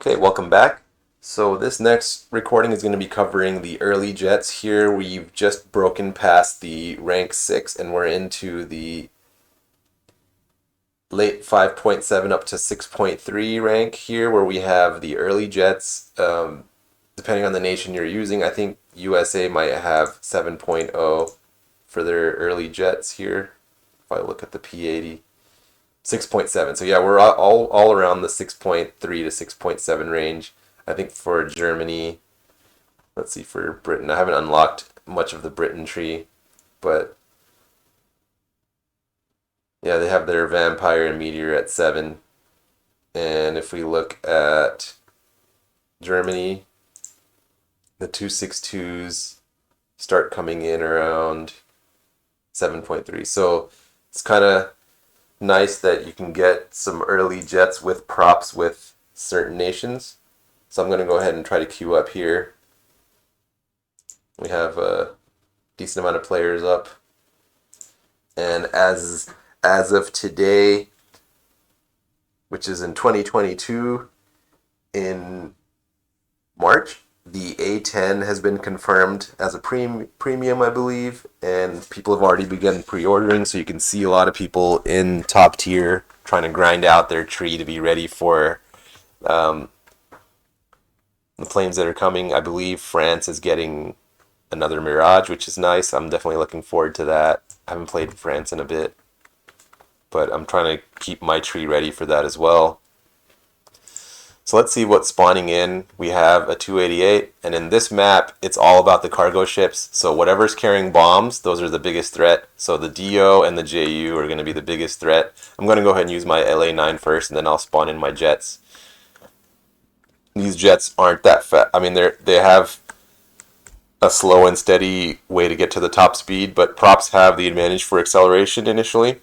Okay, welcome back. So this next recording is going to be covering the early jets. Here we've just broken past the rank 6 and we're into the late 5.7 up to 6.3 rank here where we have the early jets. Depending on the nation you're using, I think USA might have 7.0 for their early jets here. If I look at the P80. 6.7. So yeah, we're all around the 6.3 to 6.7 range. I think for Germany, let's see, for Britain, I haven't unlocked much of the Britain tree, but yeah, they have their Vampire and Meteor at 7. And if we look at Germany, the 262s start coming in around 7.3. So it's kind of nice that you can get some early jets with props with certain nations. So I'm going to go ahead and try to queue up here. We have a decent amount of players up. And as of today, which is in 2022, in March, the A10 has been confirmed as a premium, I believe, and people have already begun pre-ordering, so you can see a lot of people in top tier trying to grind out their tree to be ready for the planes that are coming. I believe France is getting another Mirage, which is nice. I'm definitely looking forward to that. I haven't played France in a bit, but I'm trying to keep my tree ready for that as well. So let's see what's spawning in. We have a 288, and in this map, it's all about the cargo ships. So whatever's carrying bombs, those are the biggest threat. So the DO and the JU are going to be the biggest threat. I'm going to go ahead and use my LA9 first, and then I'll spawn in my jets. These jets aren't that fast. I mean, they have a slow and steady way to get to the top speed, but props have the advantage for acceleration initially.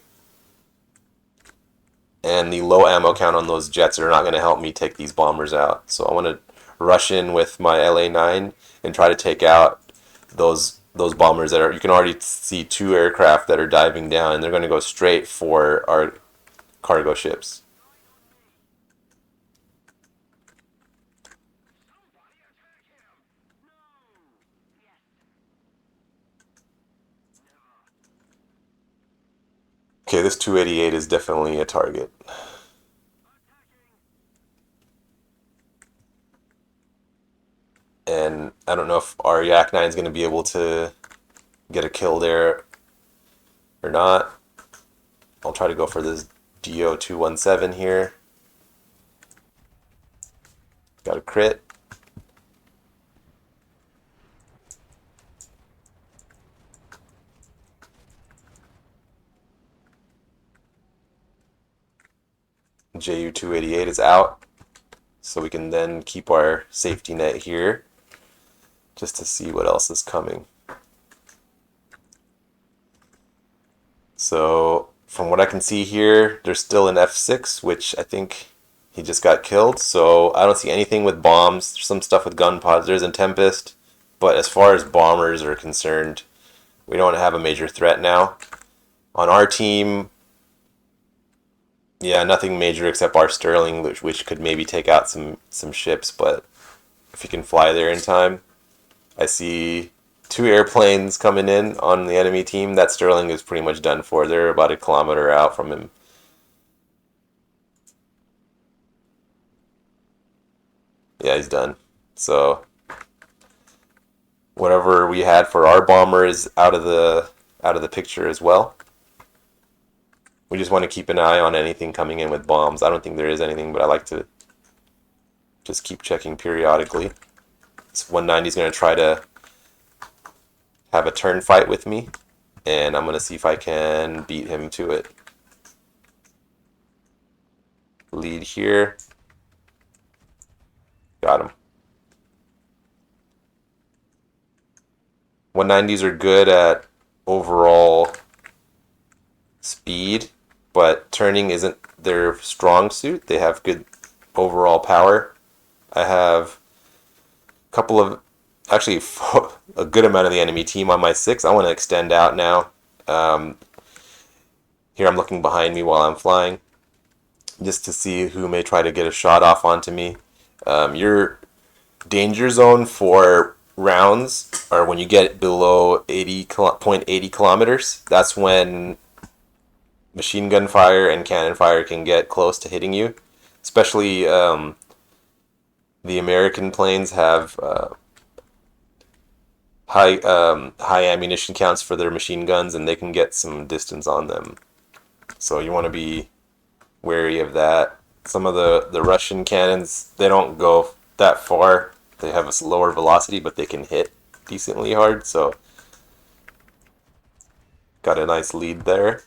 And the low ammo count on those jets are not going to help me take these bombers out. So I want to rush in with my LA9 and try to take out those bombers that are. You can already see 2 aircraft that are diving down, and they're going to go straight for our cargo ships. Okay, this 288 is definitely a target. And I don't know if our Yak 9 is going to be able to get a kill there or not. I'll try to go for this DO217 here. Got a crit. JU288 is out. So we can then keep our safety net here just to see what else is coming. So from what I can see here, there's still an F6, which I think he just got killed. So I don't see anything with bombs. There's some stuff with gun pods. There's a Tempest. But as far as bombers are concerned, we don't have a major threat now. On our team, yeah, nothing major except our Sterling, which could maybe take out some ships, but if he can fly there in time. I see 2 airplanes coming in on the enemy team. That Sterling is pretty much done for. They're about a kilometer out from him. Yeah, he's done. So whatever we had for our bomber is out of the picture as well. We just want to keep an eye on anything coming in with bombs. I don't think there is anything, but I like to just keep checking periodically. This 190 is going to try to have a turn fight with me, and I'm going to see if I can beat him to it. Lead here. Got him. 190s are good at overall speed, but turning isn't their strong suit. They have good overall power. I have a couple of, actually a good amount of the enemy team on my 6. I want to extend out now. Here I'm looking behind me while I'm flying, just to see who may try to get a shot off onto me. Your danger zone for rounds are when you get below 0.80 kilometers. That's when machine gun fire and cannon fire can get close to hitting you. Especially the American planes have high ammunition counts for their machine guns, and they can get some distance on them. So you want to be wary of that. Some of the Russian cannons, they don't go that far. They have a lower velocity, but they can hit decently hard. So got a nice lead there.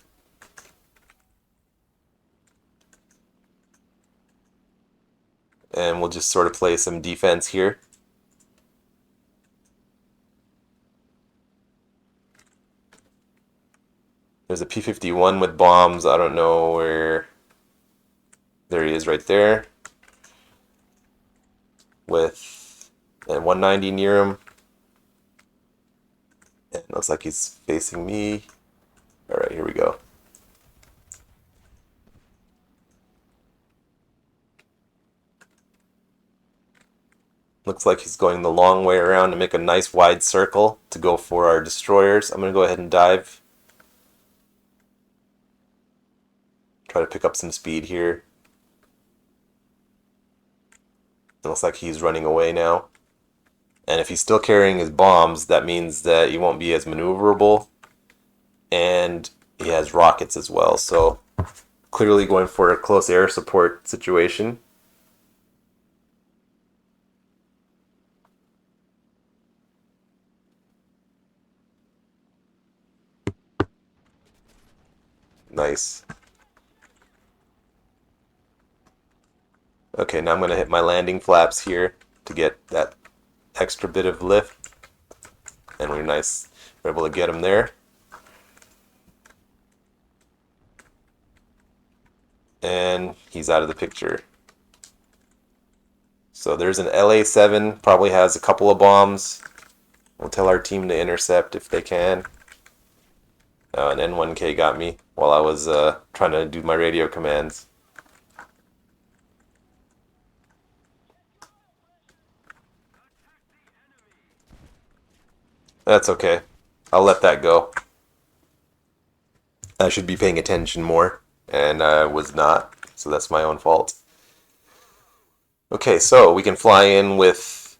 And we'll just sort of play some defense here. There's a P-51 with bombs. I don't know where. There he is right there. With a 190 near him. And it looks like he's facing me. Alright, here we go. Looks like he's going the long way around to make a nice wide circle to go for our destroyers. I'm going to go ahead and dive. Try to pick up some speed here. It looks like he's running away now. And if he's still carrying his bombs, that means that he won't be as maneuverable. And he has rockets as well. So clearly going for a close air support situation. Nice. Okay, now I'm going to hit my landing flaps here to get that extra bit of lift. And we're able to get him there. And he's out of the picture. So there's an LA-7, probably has a couple of bombs. We'll tell our team to intercept if they can. An N1K got me while I was trying to do my radio commands. That's okay. I'll let that go. I should be paying attention more, and I was not, so that's my own fault. Okay, so we can fly in with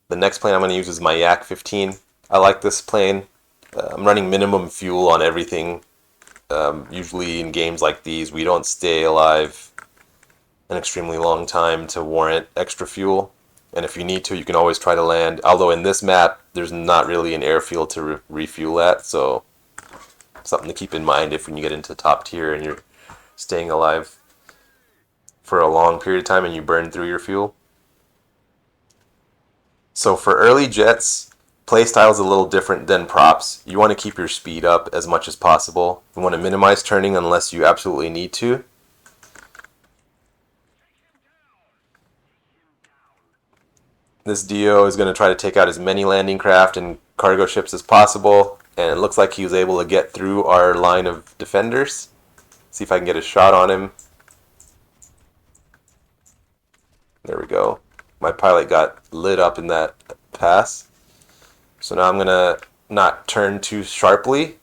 the next plane I'm going to use is my Yak-15. I like this plane. I'm running minimum fuel on everything. Usually in games like these, we don't stay alive an extremely long time to warrant extra fuel. And if you need to, you can always try to land. Although in this map, there's not really an airfield to refuel at, so something to keep in mind if when you get into top tier and you're staying alive for a long period of time and you burn through your fuel. So for early jets, playstyle is a little different than props. You want to keep your speed up as much as possible. You want to minimize turning unless you absolutely need to. This DO is going to try to take out as many landing craft and cargo ships as possible, and it looks like he was able to get through our line of defenders. See if I can get a shot on him. There we go. My pilot got lit up in that pass. So now I'm going to not turn too sharply,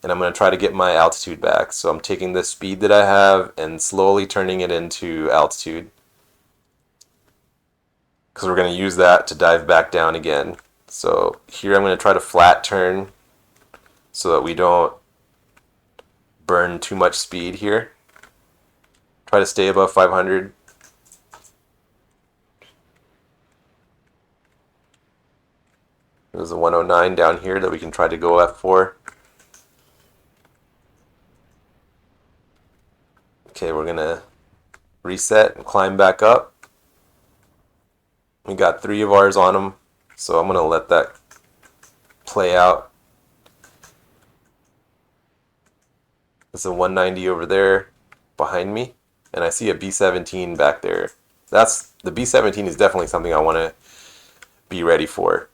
and I'm going to try to get my altitude back. So I'm taking this speed that I have and slowly turning it into altitude, because we're going to use that to dive back down again. So here I'm going to try to flat turn so that we don't burn too much speed here. Try to stay above 500. There's a 109 down here that we can try to go F4. Okay, we're going to reset and climb back up. We got 3 of ours on them, so I'm going to let that play out. There's a 190 over there behind me, and I see a B-17 back there. The B-17 is definitely something I want to be ready for.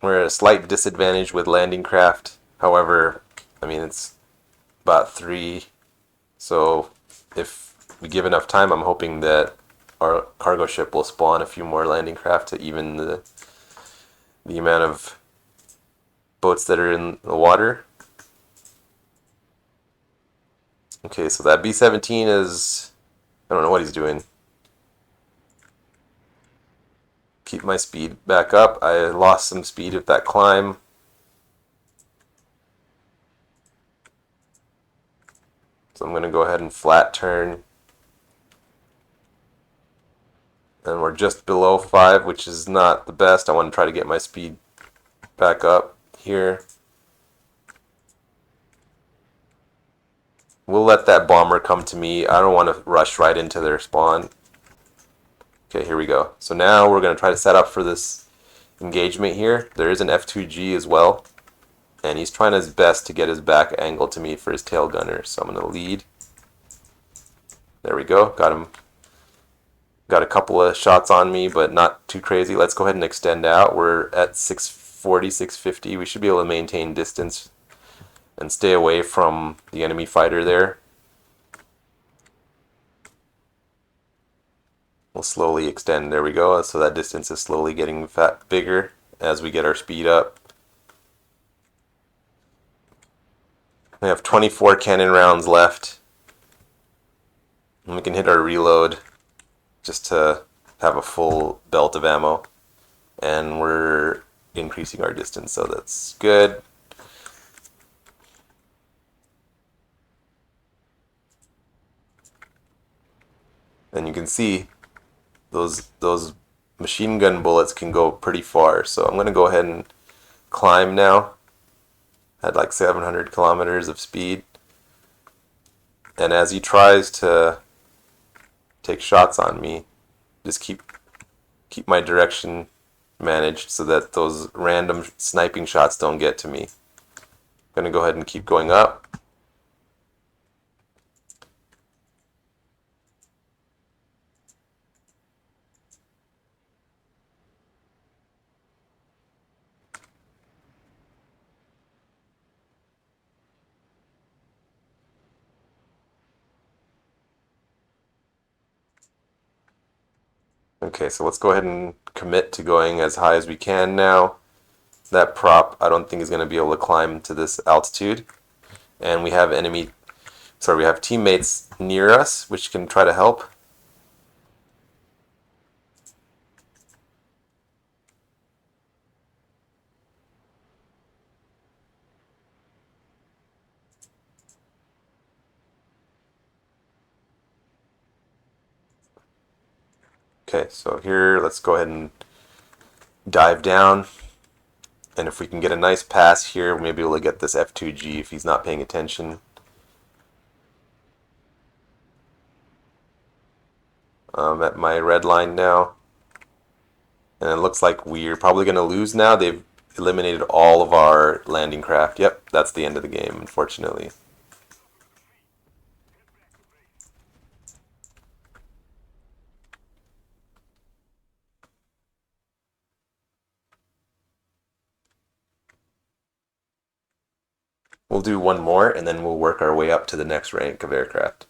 We're at a slight disadvantage with landing craft. However, I mean, it's about 3. So if we give enough time, I'm hoping that our cargo ship will spawn a few more landing craft to even the amount of boats that are in the water. Okay, so that B-17 is... I don't know what he's doing. Keep my speed back up. I lost some speed with that climb. So I'm going to go ahead and flat turn. And we're just below 5, which is not the best. I want to try to get my speed back up here. We'll let that bomber come to me. I don't want to rush right into their spawn. Okay, here we go. So now we're going to try to set up for this engagement here. There is an F2G as well. And he's trying his best to get his back angle to me for his tail gunner. So I'm going to lead. There we go. Got him. Got a couple of shots on me, but not too crazy. Let's go ahead and extend out. We're at 640, 650. We should be able to maintain distance and stay away from the enemy fighter there. We'll slowly extend. There we go. So that distance is slowly getting bigger as we get our speed up. We have 24 cannon rounds left. And we can hit our reload just to have a full belt of ammo. And we're increasing our distance, so that's good. And you can see those machine gun bullets can go pretty far. So I'm going to go ahead and climb now. Had like 700 kilometers of speed. And as he tries to take shots on me, just keep my direction managed so that those random sniping shots don't get to me. I'm going to go ahead and keep going up. Okay, so let's go ahead and commit to going as high as we can now. That prop, I don't think is going to be able to climb to this altitude. And we have we have teammates near us, which can try to help. Okay, so here, let's go ahead and dive down. And if we can get a nice pass here, we may be able to get this F2G if he's not paying attention. I'm at my red line now. And it looks like we're probably going to lose now. They've eliminated all of our landing craft. Yep, that's the end of the game, unfortunately. We'll do one more, and then we'll work our way up to the next rank of aircraft.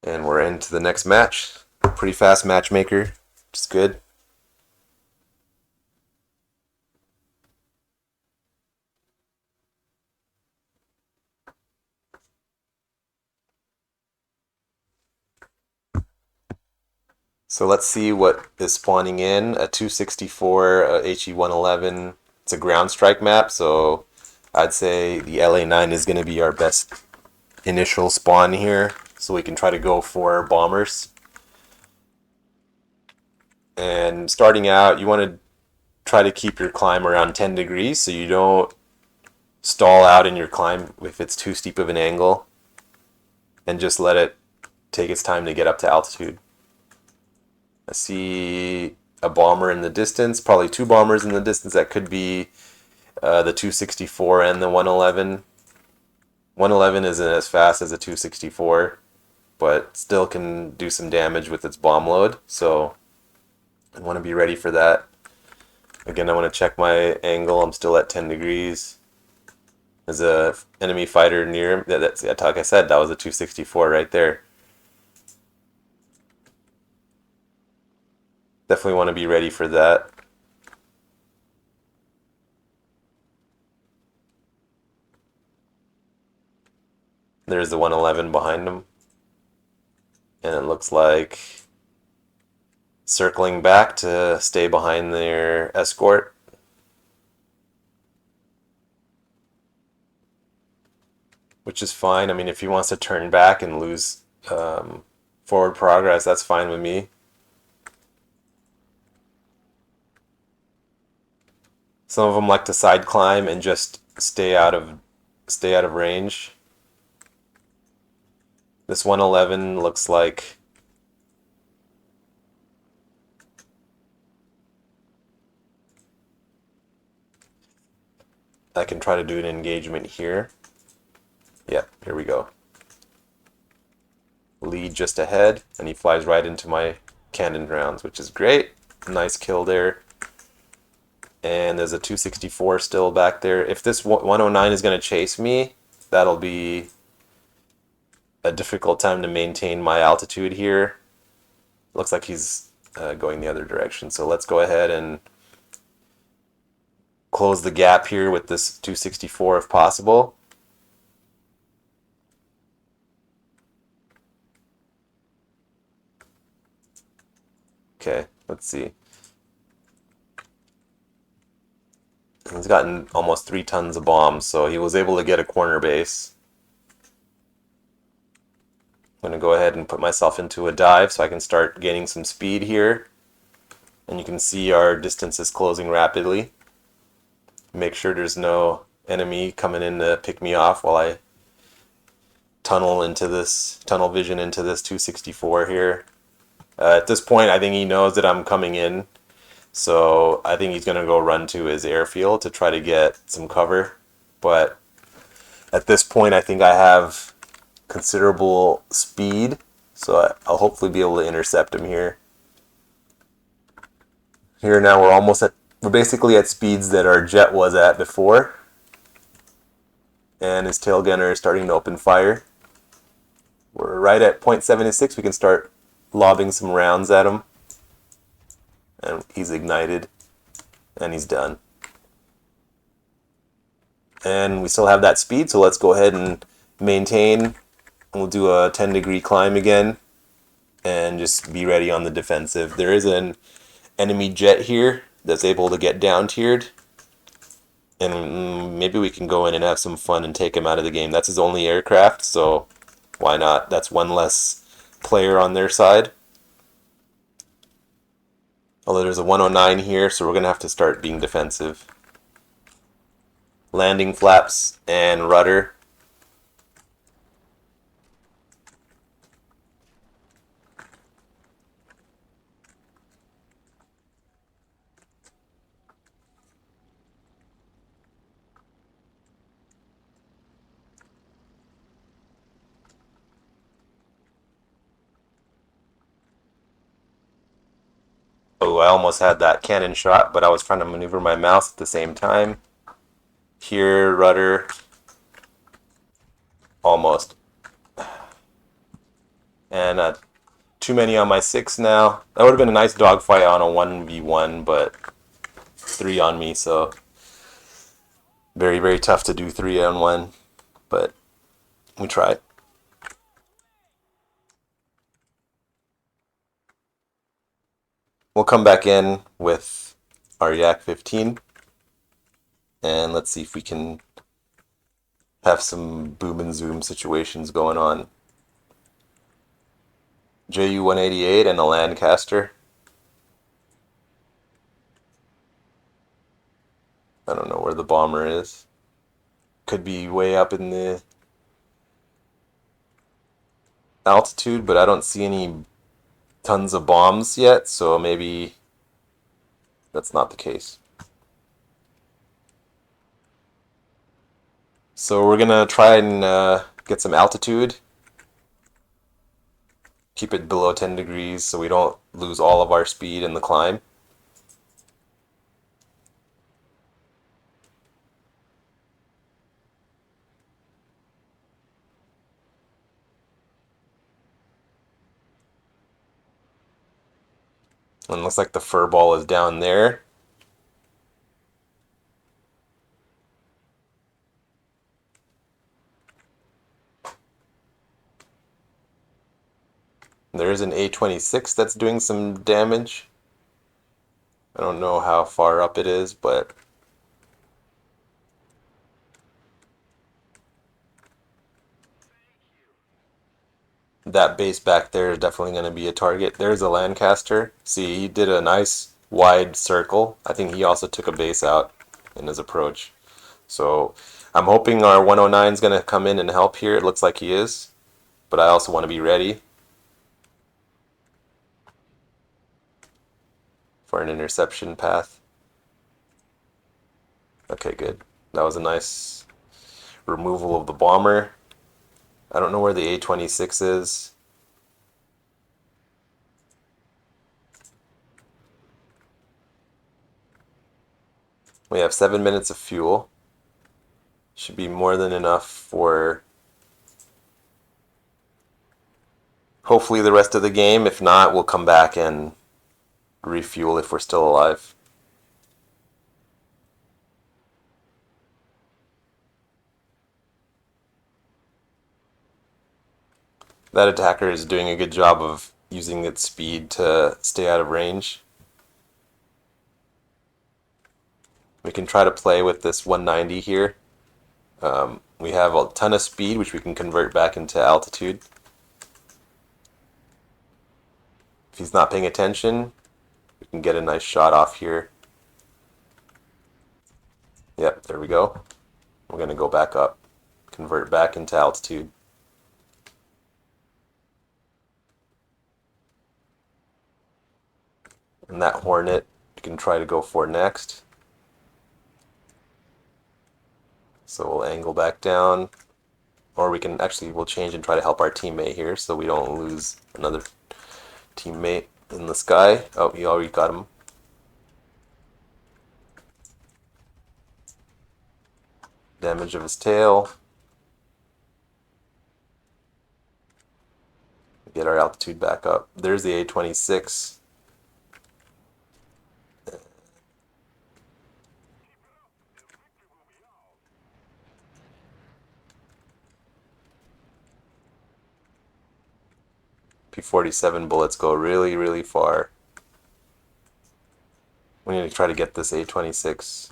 And we're into the next match. Pretty fast matchmaker, which is good. So let's see what is spawning in. A 264 HE-111. It's a ground strike map, so I'd say the LA-9 is going to be our best initial spawn here. So we can try to go for bombers. And starting out, you want to try to keep your climb around 10 degrees so you don't stall out in your climb if it's too steep of an angle. And just let it take its time to get up to altitude. I see a bomber in the distance, probably two bombers in the distance. That could be the 264 and the 111. 111 isn't as fast as a 264, but still can do some damage with its bomb load. So I want to be ready for that. Again, I want to check my angle. I'm still at 10 degrees. There's a enemy fighter near him. That's, like I said, that was a 264 right there. Definitely want to be ready for that. There's the 111 behind him. And it looks like circling back to stay behind their escort. Which is fine. I mean, if he wants to turn back and lose forward progress, that's fine with me. Some of them like to side climb and just stay out of range. This 111 looks like I can try to do an engagement here. Yeah, here we go. Lead just ahead, and he flies right into my cannon rounds, which is great. Nice kill there. And there's a 264 still back there. If this 109 is going to chase me, that'll be a difficult time to maintain my altitude here. Looks like he's going the other direction. So let's go ahead and close the gap here with this 264 if possible. Okay, let's see. He's gotten almost 3 tons of bombs, so he was able to get a corner base. I'm going to go ahead and put myself into a dive so I can start gaining some speed here. And you can see our distance is closing rapidly. Make sure there's no enemy coming in to pick me off while I tunnel vision into this 264 here. At this point, I think he knows that I'm coming in. So I think he's going to go run to his airfield to try to get some cover. But at this point, I think I have considerable speed. So I'll hopefully be able to intercept him here. Here now we're basically at speeds that our jet was at before. And his tail gunner is starting to open fire. We're right at 0.76. We can start lobbing some rounds at him. And he's ignited, and he's done. And we still have that speed, so let's go ahead and maintain. We'll do a 10-degree climb again, and just be ready on the defensive. There is an enemy jet here that's able to get down-tiered, and maybe we can go in and have some fun and take him out of the game. That's his only aircraft, so why not? That's one less player on their side. Although there's a 109 here, so we're going to have to start being defensive. Landing flaps and rudder. Oh, I almost had that cannon shot, but I was trying to maneuver my mouse at the same time. Here, rudder. Almost. And too many on my 6 now. That would have been a nice dogfight on a 1v1, but 3 on me, so very, very tough to do 3 on 1, but we tried. We'll come back in with our Yak 15, and let's see if we can have some boom and zoom situations going on. Ju-188 and a Lancaster. I don't know where the bomber is. Could be way up in the altitude, but I don't see any tons of bombs yet, so maybe that's not the case. So we're gonna try and get some altitude. Keep it below 10 degrees so we don't lose all of our speed in the climb. And looks like the fur ball is down there. There is an A26 that's doing some damage. I don't know how far up it is, but that base back there is definitely going to be a target. There's a Lancaster. See, he did a nice wide circle. I think he also took a base out in his approach. So I'm hoping our 109 is going to come in and help here. It looks like he is, but I also want to be ready for an interception path. Okay, good. That was a nice removal of the bomber. I don't know where the A26 is. We have 7 minutes of fuel. Should be more than enough for hopefully the rest of the game. If not, we'll come back and refuel if we're still alive. That attacker is doing a good job of using its speed to stay out of range. We can try to play with this 190 here. We have a ton of speed, which we can convert back into altitude. If he's not paying attention, we can get a nice shot off here. Yep, there we go. We're going to go back up, convert back into altitude. And that Hornet you can try to go for next. So we'll angle back down, or we'll change and try to help our teammate here so we don't lose another teammate in the sky. Oh, he already got him. Damage of his tail. Get our altitude back up. There's the A26. P47 bullets go really, really far. We need to try to get this A26.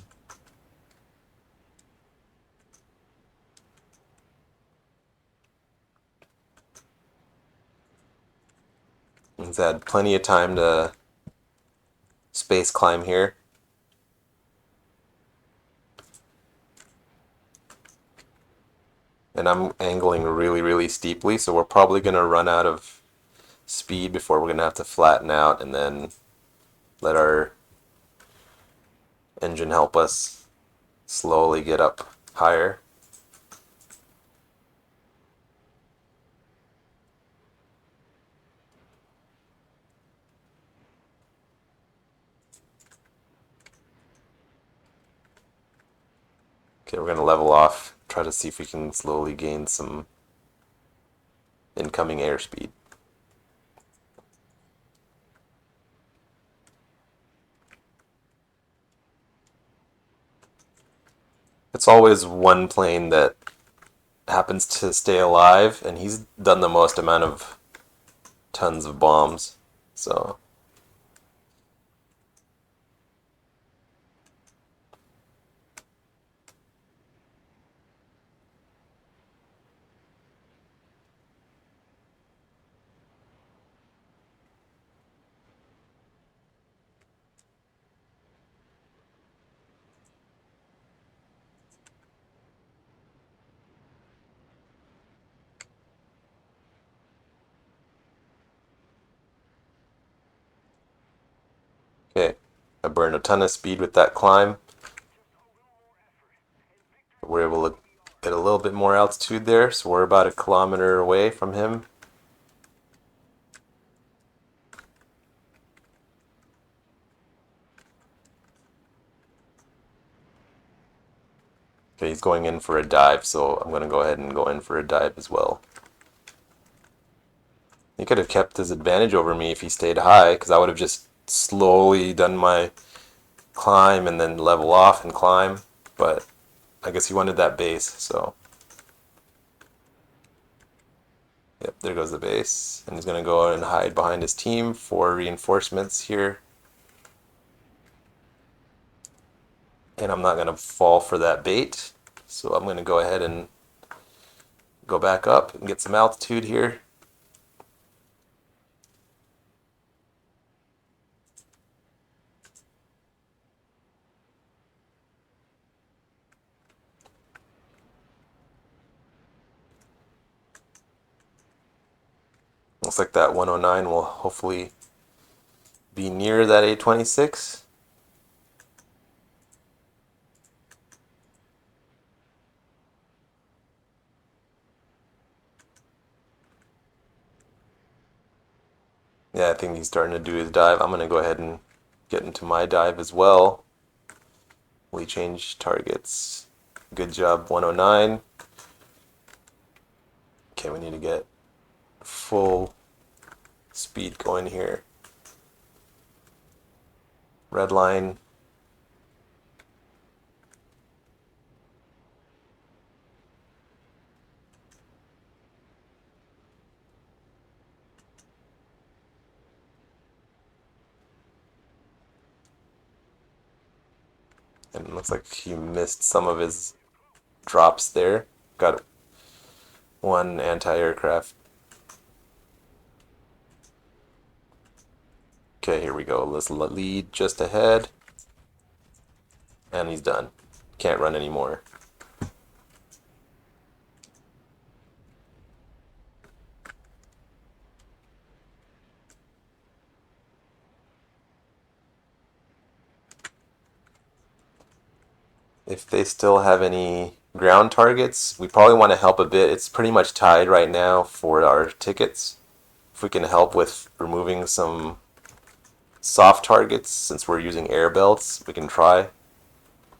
He's had plenty of time to space climb here. And I'm angling really, really steeply, so we're probably going to run out of speed before we're going to have to flatten out and then let our engine help us slowly get up higher. Okay, we're going to level off, try to see if we can slowly gain some incoming airspeed. It's always one plane that happens to stay alive, and he's done the most amount of tons of bombs, so... Okay, I burned a ton of speed with that climb. We're able to get a little bit more altitude there, so we're about 1 kilometer away from him. Okay, he's going in for a dive, so I'm going to go ahead and go in for a dive as well. He could have kept his advantage over me if he stayed high, because I would have just slowly done my climb and then level off and climb, but I guess he wanted that base, so yep, there goes the base, and he's gonna go out and hide behind his team for reinforcements here. And I'm not gonna fall for that bait, so I'm gonna go ahead and go back up and get some altitude here. Looks like that 109 will hopefully be near that A26. Yeah, I think he's starting to do his dive. I'm going to go ahead and get into my dive as well. We change targets. Good job, 109. Okay, we need to get full speed going here. Red line. And it looks like he missed some of his drops there. Got one anti-aircraft. Okay, here we go. Let's lead just ahead. And he's done. Can't run anymore. If they still have any ground targets, we probably want to help a bit. It's pretty much tied right now for our tickets. If we can help with removing some soft targets, since we're using air belts, we can try.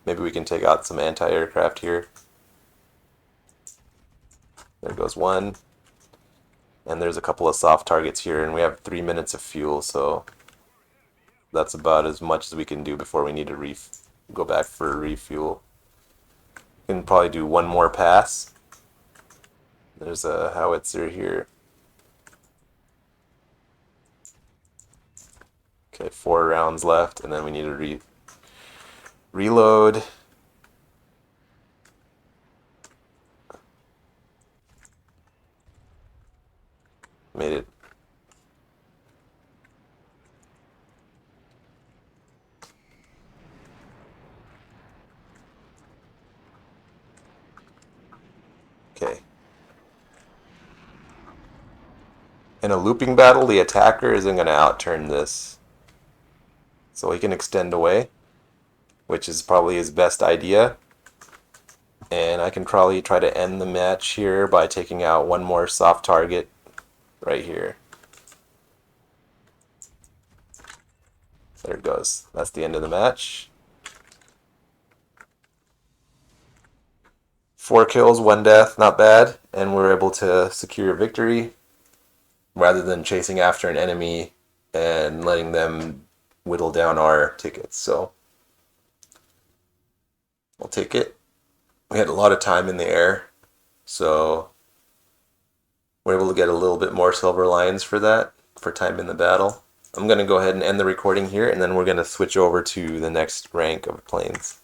Maybe we can take out some anti-aircraft here. There goes one. And there's a couple of soft targets here, and we have 3 minutes of fuel, so that's about as much as we can do before we need to go back for a refuel. We can probably do one more pass. There's a howitzer here. Okay, 4 rounds left, and then we need to reload. Made it. Okay. In a looping battle, the attacker isn't going to outturn this. So he can extend away, which is probably his best idea. And I can probably try to end the match here by taking out one more soft target right here. There it goes. That's the end of the match. 4 kills, 1 death, not bad. And we're able to secure a victory rather than chasing after an enemy and letting them whittle down our tickets. So I'll take it. We had a lot of time in the air, so we're able to get a little bit more silver lions for that, for time in the battle. I'm going to go ahead and end the recording here, and then we're going to switch over to the next rank of planes.